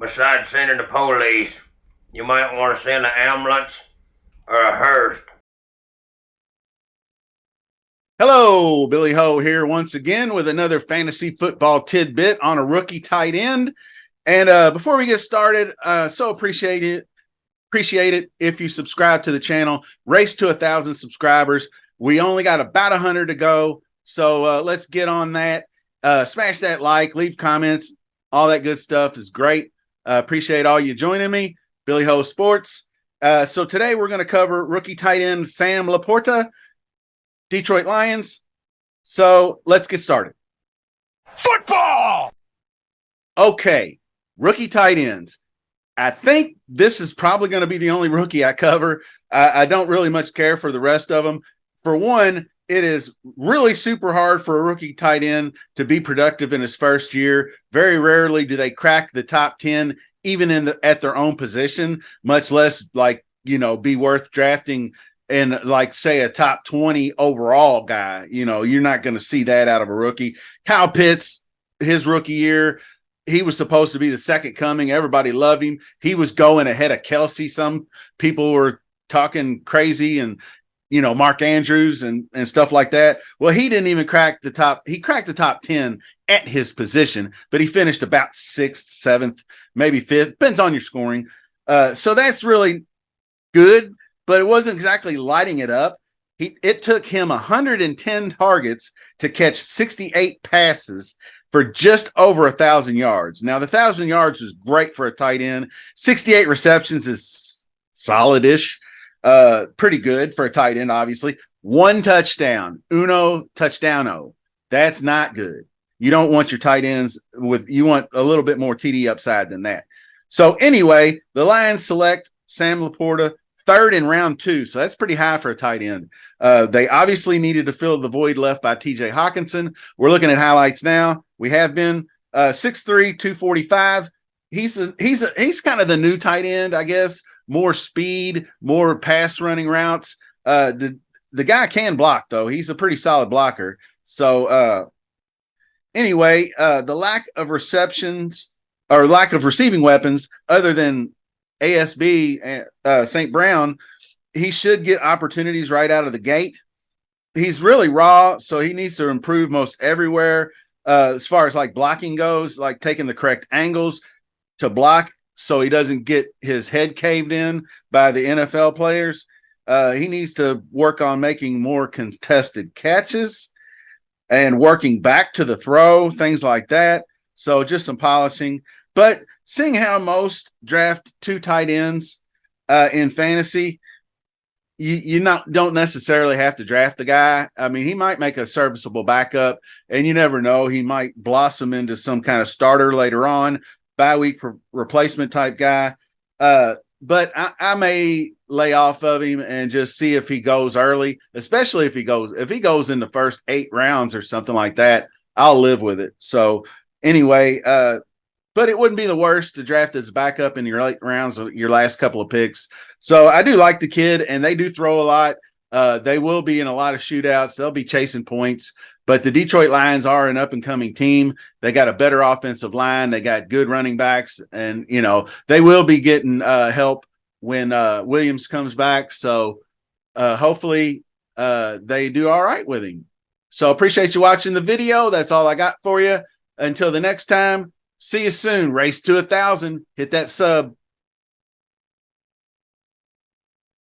Besides sending the police, you might want to send an ambulance or a hearse. Hello, Billy Ho here once again with another fantasy football tidbit on a rookie tight end. And before we get started, so appreciate it if you subscribe to the channel. Race to 1,000 subscribers. We only got about 100 to go, so let's get on that. Smash that like, leave comments, all that good stuff is great. Appreciate all you joining me, Billy Ho Sports. So today we're going to cover rookie tight end Sam LaPorta, Detroit Lions. So let's get started. Football! Okay, rookie tight ends. I think this is probably going to be the only rookie I cover. I don't really much care for the rest of them. For one, it is really super hard for a rookie tight end to be productive in his first year. Very rarely do they crack the top 10, even at their own position, much less be worth drafting in say a top 20 overall guy. You're not going to see that out of a rookie. Kyle Pitts, his rookie year, he was supposed to be the second coming. Everybody loved him. He was going ahead of Kelsey. Some people were talking crazy and, Mark Andrews and stuff like that. Well, he didn't even crack the top. He cracked the top 10 at his position, but he finished about sixth, seventh, maybe fifth. Depends on your scoring. So that's really good, but it wasn't exactly lighting it up. It took him 110 targets to catch 68 passes for just over 1,000 yards. Now, the 1,000 yards is great for a tight end. 68 receptions is solid-ish, pretty good for a tight end, obviously. One touchdown, uno touchdowno. That's not good. You don't want your tight ends you want a little bit more TD upside than that. So anyway, the Lions select Sam LaPorta, third in round 2. So that's pretty high for a tight end. They obviously needed to fill the void left by TJ Hawkinson. We're looking at highlights now. We have been 6'3", 245. He's kind of the new tight end, I guess. More speed, more pass running routes. The guy can block, though. He's a pretty solid blocker. So anyway, the lack of receptions or lack of receiving weapons other than ASB, St. Brown, he should get opportunities right out of the gate. He's really raw, so he needs to improve most everywhere as far as blocking goes, like taking the correct angles to block so he doesn't get his head caved in by the NFL players. He needs to work on making more contested catches and working back to the throw, things like that. So just some polishing. But seeing how most draft 2 tight ends in fantasy, you don't necessarily have to draft the guy. I mean, he might make a serviceable backup, and you never know. He might blossom into some kind of starter later on, bye week replacement type guy. But I may lay off of him and just see if he goes early, especially if he goes in the first 8 rounds or something like that. I'll live with it. So anyway, but it wouldn't be the worst to draft as backup in your late rounds, your last couple of picks. So I do like the kid, and they do throw a lot. They will be in a lot of shootouts. They'll be chasing points. But the Detroit Lions are an up-and-coming team. They got a better offensive line. They got good running backs. And, they will be getting help when Williams comes back. So hopefully they do all right with him. So appreciate you watching the video. That's all I got for you. Until the next time. See you soon. Race to 1,000. Hit that sub.